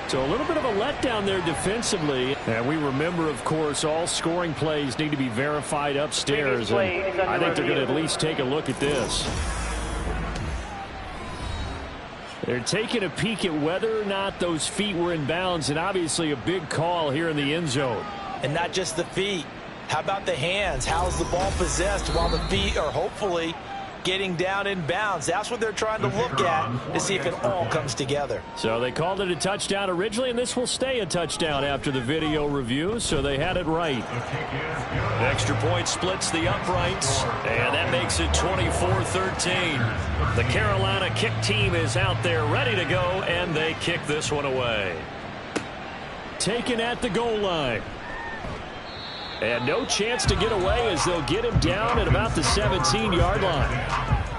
So a little bit of a letdown there defensively. And we remember, of course, all scoring plays need to be verified upstairs. And I think they're going to at least take a look at this. They're taking a peek at whether or not those feet were in bounds, and obviously a big call here in the end zone. And not just the feet. How about the hands? How's the ball possessed while the feet are hopefully getting down in bounds? That's what they're trying to look at to see if it all comes together. So they called it a touchdown originally, and this will stay a touchdown after the video review, so they had it right. Extra point splits the uprights, and that makes it 24-13. The Carolina kick team is out there ready to go, and they kick this one away. Taken at the goal line. And no chance to get away as they'll get him down at about the 17-yard line.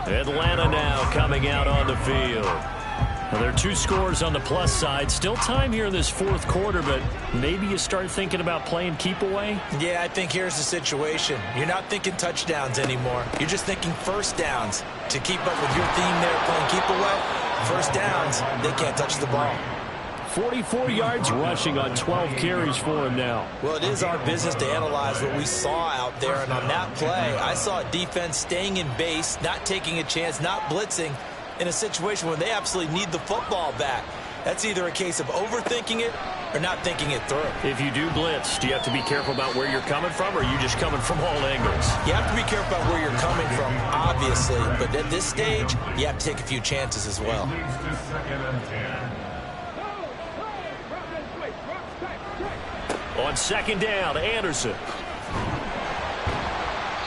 Atlanta now coming out on the field. Well, there are 2 scores on the plus side. Still time here in this 4th quarter, but maybe you start thinking about playing keep away? Yeah, I think here's the situation. You're not thinking touchdowns anymore. You're just thinking first downs. To keep up with your theme there, playing keep away, first downs, they can't touch the ball. 44 yards rushing on 12 carries for him now. Well, it is our business to analyze what we saw out there, and on that play, I saw a defense staying in base, not taking a chance, not blitzing in a situation where they absolutely need the football back. That's either a case of overthinking it or not thinking it through. If you do blitz, do you have to be careful about where you're coming from, or are you just coming from all angles? You have to be careful about where you're coming from, obviously. But at this stage, you have to take a few chances as well. On second down, Anderson.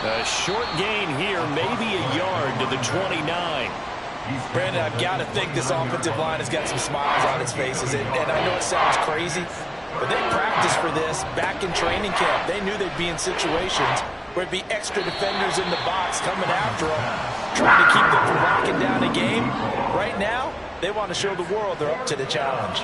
A short gain here, maybe a yard to the 29. Brandon, I've got to think this offensive line has got some smiles on its faces. And I know it sounds crazy, but they practiced for this back in training camp. They knew they'd be in situations where it'd be extra defenders in the box coming after them, trying to keep them from locking down a game. Right now, they want to show the world they're up to the challenge.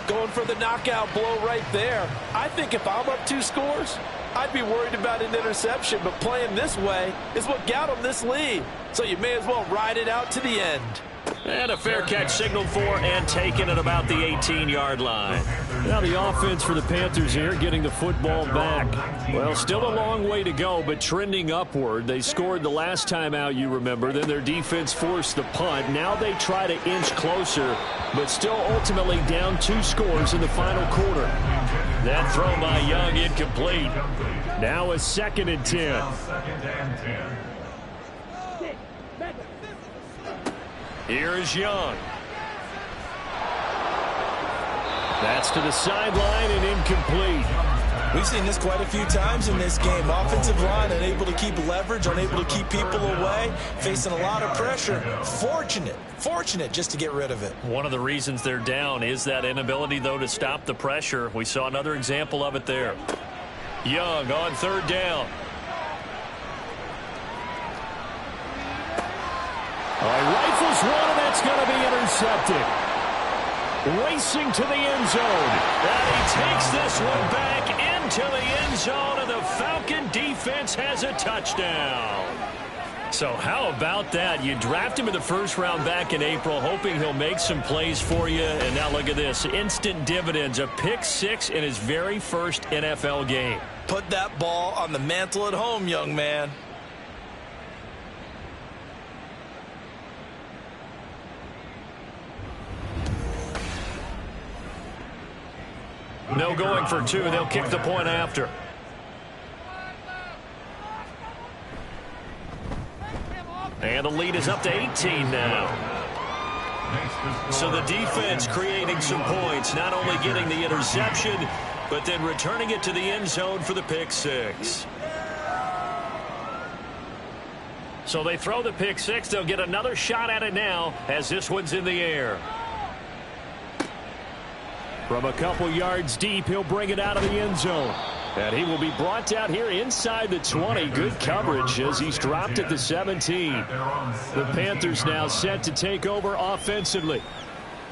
Going for the knockout blow right there. I think if I'm up 2 scores, I'd be worried about an interception, but playing this way is what got them this lead. So you may as well ride it out to the end. And a fair catch signaled for and taken at about the 18-yard line. Now the offense for the Panthers here getting the football back. Well, still a long way to go, but trending upward. They scored the last time out, you remember. Then their defense forced the punt. Now they try to inch closer, but still ultimately down 2 scores in the final quarter. That throw by Young incomplete. Now a 2nd and 10. Here is Young. That's to the sideline and incomplete. We've seen this quite a few times in this game. Offensive line unable to keep leverage, unable to keep people away, facing a lot of pressure. Fortunate just to get rid of it. One of the reasons they're down is that inability, though, to stop the pressure. We saw another example of it there. Young on 3rd down. Rifles one, and that's going to be intercepted. Racing to the end zone. And he takes this one back into the end zone, and the Falcon defense has a touchdown. So how about that? You draft him in the 1st round back in April, hoping he'll make some plays for you. And now look at this. Instant dividends. A pick 6 in his very first NFL game. Put that ball on the mantle at home, young man. No going for 2. They'll kick the point after. And the lead is up to 18 now. So the defense creating some points, not only getting the interception, but then returning it to the end zone for the pick 6. So they throw the pick 6. They'll get another shot at it now as this one's in the air. From a couple yards deep, he'll bring it out of the end zone. And he will be brought out here inside the 20. Good coverage as he's dropped at the 17. The Panthers now set to take over offensively.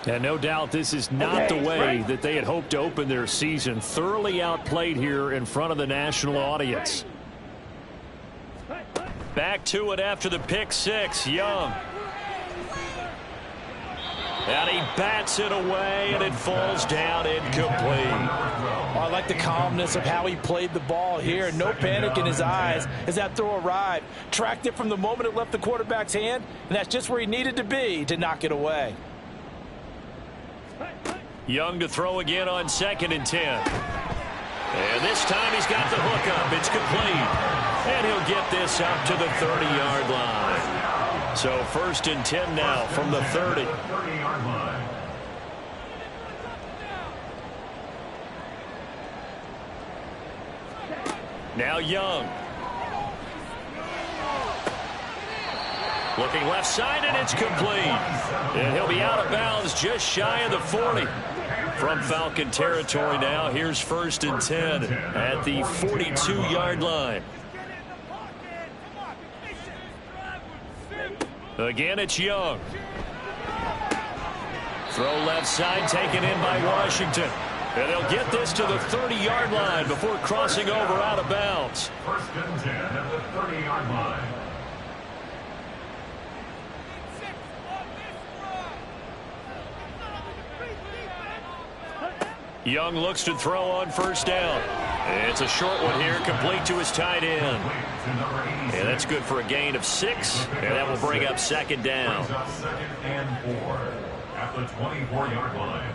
And no doubt this is not the way that they had hoped to open their season. Thoroughly outplayed here in front of the national audience. Back to it after the pick 6. Young. And he bats it away, and it falls down incomplete. Oh, I like the calmness of how he played the ball here. No panic in his eyes as that throw arrived. Tracked it from the moment it left the quarterback's hand, and that's just where he needed to be to knock it away. Young to throw again on 2nd and 10. And this time he's got the hook up. It's complete. And he'll get this up to the 30-yard line. So 1st and 10 now from the 30. Now Young. Looking left side, and it's complete. And he'll be out of bounds just shy of the 40. From Falcon territory now, here's 1st and 10 at the 42-yard line. Again, it's Young. Throw left side, taken in by Washington. And they'll get this to the 30-yard line before crossing over out of bounds. 1st and 10 at the 30-yard line. Young looks to throw on 1st down. It's a short one here, complete to his tight end. And that's good for a gain of 6, and that will bring up 2nd down. 2nd and 4 at the 24-yard line.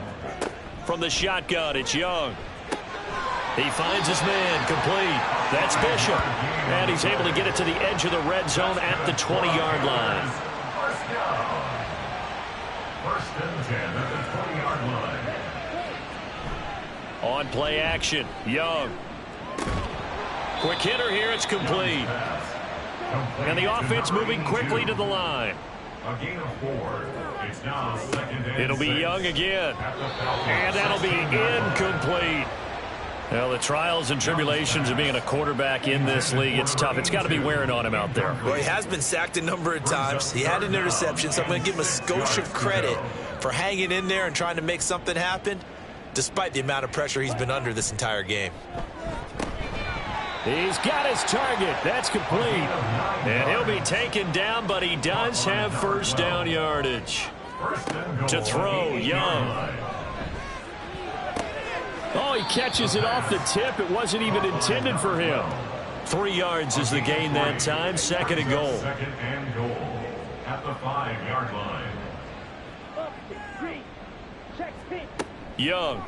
From the shotgun, it's Young. He finds his man, complete. That's Bishop. And he's able to get it to the edge of the red zone at the 20-yard line. First down. First and 10 at the 20-yard line. On play action, Young. Quick hitter here, it's complete. And the offense moving quickly to the line. A gain of 4. It's now second and It'll be 6. Young again. And that'll be incomplete. Well, the trials and tribulations of being a quarterback in this league, it's tough. It's got to be wearing on him out there. Well, he has been sacked a number of times. He had an interception, so I'm going to give him a skosh of credit for hanging in there and trying to make something happen, despite the amount of pressure he's been under this entire game. He's got his target. That's complete. And he'll be taken down, but he does have first down yardage. To throw, Young. Oh, he catches it off the tip. It wasn't even intended for him. 3 yards is the gain that time. Second and goal. Second and goal at the 5-yard line. Young.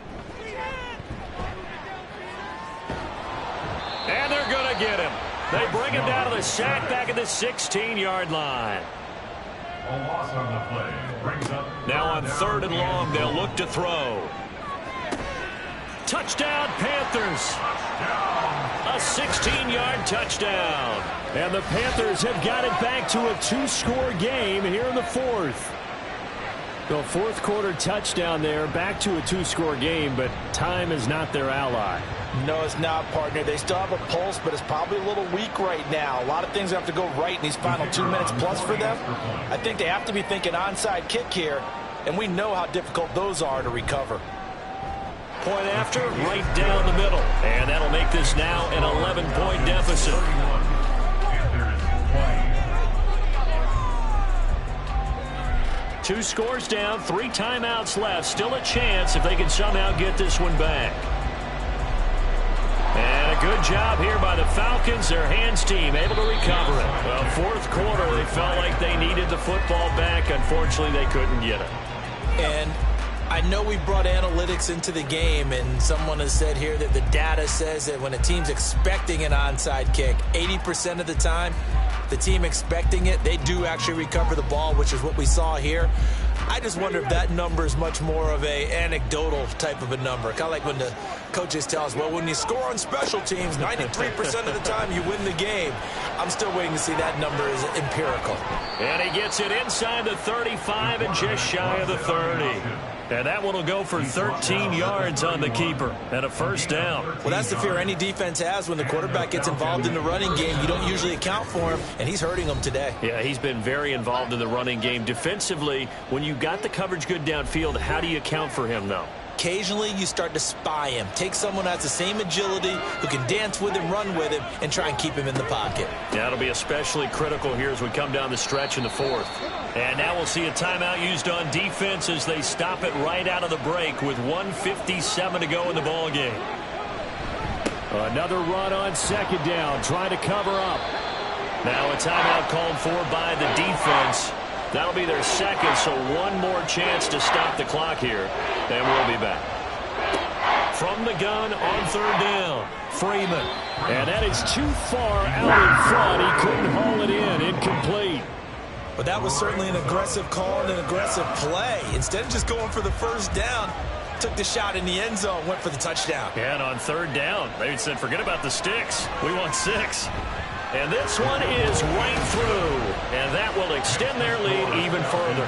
And they're going to get him. They bring him down to the sack back at the 16-yard line. A loss on the play brings up. Now on third and long, they'll look to throw. Touchdown, Panthers. A 16-yard touchdown. And the Panthers have got it back to a 2-score game here in the fourth. The fourth quarter touchdown there, back to a 2-score game, but time is not their ally. No, it's not, partner. They still have a pulse, but it's probably a little weak right now. A lot of things have to go right in these final 2 minutes plus for them. I think they have to be thinking onside kick here, and we know how difficult those are to recover. Point after, right down the middle. And that'll make this now an 11-point deficit. Two scores down, 3 timeouts left. Still a chance if they can somehow get this one back. And a good job here by the Falcons. Their hands team able to recover it. Well, fourth quarter, they felt like they needed the football back. Unfortunately, they couldn't get it. And I know we brought analytics into the game, and someone has said here that the data says that when a team's expecting an onside kick, 80% of the time, the team expecting it, they do actually recover the ball, which is what we saw here. I just wonder if that number is much more of a anecdotal type of a number. Kind of like when the coaches tell us, well, when you score on special teams, 93% of the time you win the game. I'm still waiting to see that number is empirical. And he gets it inside the 35 and just shy of the 30. And that one will go for 13 yards on the keeper and a first down. Well, that's the fear any defense has when the quarterback gets involved in the running game. You don't usually account for him, and he's hurting them today. Yeah, he's been very involved in the running game. Defensively, when you got the coverage good downfield, how do you account for him, though? Occasionally, you start to spy him. Take someone who has the same agility, who can dance with him, run with him, and try and keep him in the pocket. That'll be especially critical here as we come down the stretch in the fourth. And now we'll see a timeout used on defense as they stop it right out of the break with 1:57 to go in the ball game. Another run on second down, trying to cover up. Now a timeout called for by the defense. That'll be their second, so one more chance to stop the clock here. And we'll be back. From the gun on third down, Freeman. And that is too far out in front. He couldn't haul it in. Incomplete. But that was certainly an aggressive call and an aggressive play. Instead of just going for the first down, took the shot in the end zone, went for the touchdown. And on third down, they said, forget about the sticks. We want 6. And this one is right through. And that will extend their lead even further.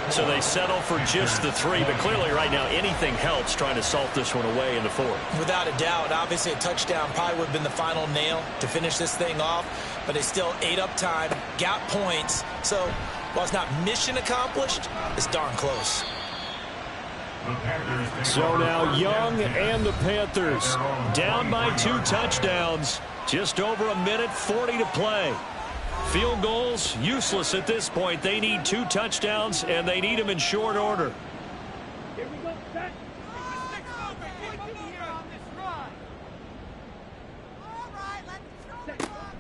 So they settle for just the 3. But clearly right now anything helps trying to salt this one away in the fourth. Without a doubt. Obviously a touchdown probably would have been the final nail to finish this thing off. But they still ate up time, got points. So while it's not mission accomplished, it's darn close. So now Young and the Panthers down by 2 touchdowns. Just over a minute 40 to play. Field goals useless at this point. They need 2 touchdowns, and they need them in short order.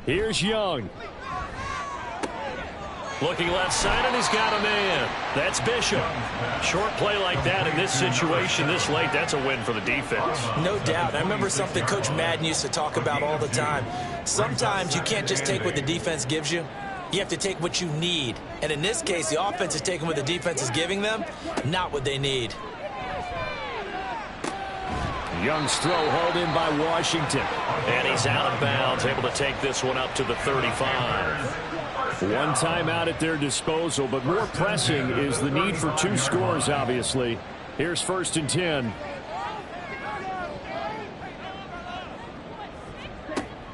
Here's Young. Looking left side, and he's got a man. That's Bishop. Short play like that in this situation this late, that's a win for the defense. No doubt. I remember something Coach Madden used to talk about all the time. Sometimes you can't just take what the defense gives you. You have to take what you need. And in this case, the offense is taking what the defense is giving them, not what they need. Young's throw hauled in by Washington. And he's out of bounds, able to take this one up to the 35. One timeout at their disposal, but more pressing is the need for 2 scores, obviously. Here's 1st and 10.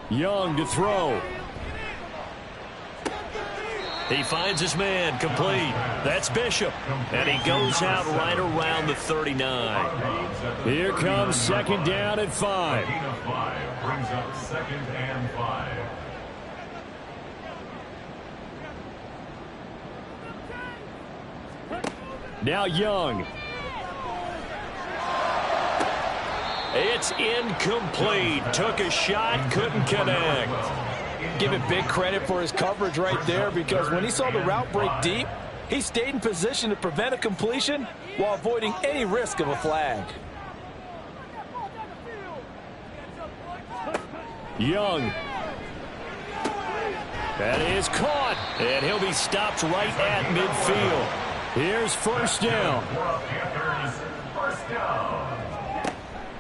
Young to throw. He finds his man, complete. That's Bishop. And he goes out right around the 39. Here comes 2nd down at 5. Brings up 2nd and 5. Now Young. It's incomplete. Took a shot, couldn't connect. Give it big credit for his coverage right there, because when he saw the route break deep, he stayed in position to prevent a completion while avoiding any risk of a flag. Young. That is caught, and he'll be stopped right at midfield. Here's 1st down.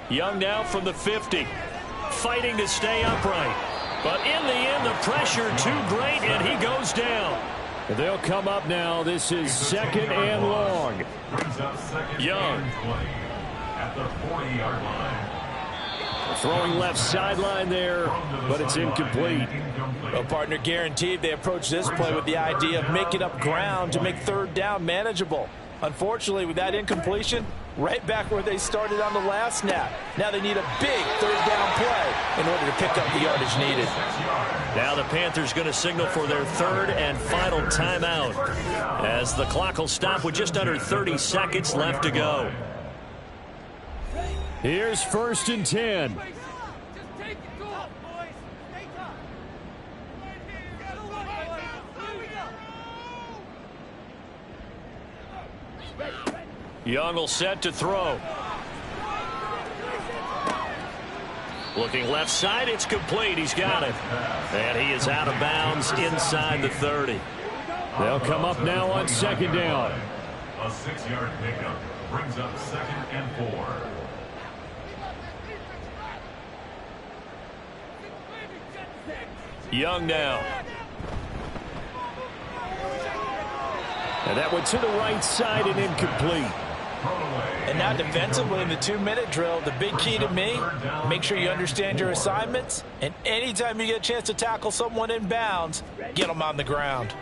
Young now from the 50, fighting to stay upright. But in the end, the pressure too great, and he goes down. They'll come up now. This is 2nd and long. Young. At the 40-yard line. Throwing left sideline there, but it's incomplete. Well, partner, guaranteed they approach this play with the idea of making up ground to make 3rd down manageable. Unfortunately, with that incompletion, right back where they started on the last snap. Now they need a big 3rd down play in order to pick up the yardage needed. Now the Panthers going to signal for their 3rd and final timeout, as the clock will stop with just under 30 seconds left to go. Here's 1st and 10. Young will set to throw. Looking left side, it's complete. He's got it. And he is out of bounds inside the 30. They'll come up now on 2nd down. A 6-yard pickup brings up 2nd and 4. Young now. And that one to the right side and incomplete. And now defensively in the 2-minute drill, the big key to me, make sure you understand your assignments, and anytime you get a chance to tackle someone in bounds, get them on the ground.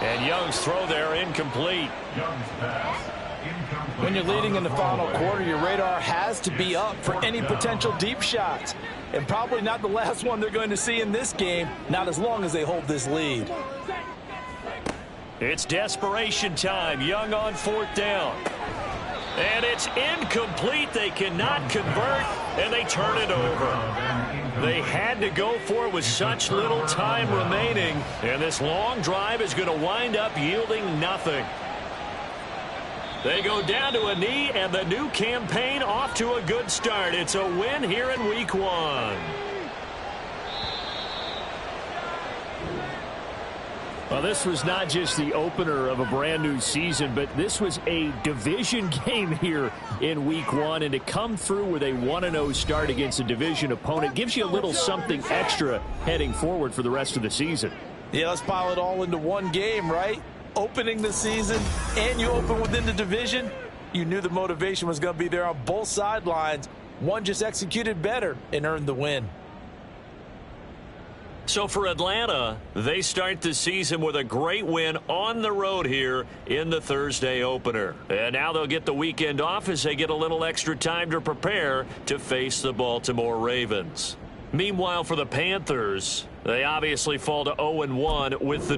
And Young's throw there incomplete. Young's pass incomplete. When you're leading in the final quarter, your radar has to be up for any potential deep shots. And probably not the last one they're going to see in this game, not as long as they hold this lead. It's desperation time. Young on 4th down. And it's incomplete. They cannot convert, and they turn it over. They had to go for it with such little time remaining, and this long drive is going to wind up yielding nothing. They go down to a knee, and the new campaign off to a good start. It's a win here in Week 1. Well, this was not just the opener of a brand new season, but this was a division game here in Week 1. And to come through with a 1-0 start against a division opponent gives you a little something extra heading forward for the rest of the season. Yeah, let's pile it all into one game, right? Opening the season, and you open within the division. You knew the motivation was going to be there on both sidelines. One just executed better and earned the win. So for Atlanta, they start the season with a great win on the road here in the Thursday opener. And now they'll get the weekend off as they get a little extra time to prepare to face the Baltimore Ravens. Meanwhile, for the Panthers, they obviously fall to 0-1 with the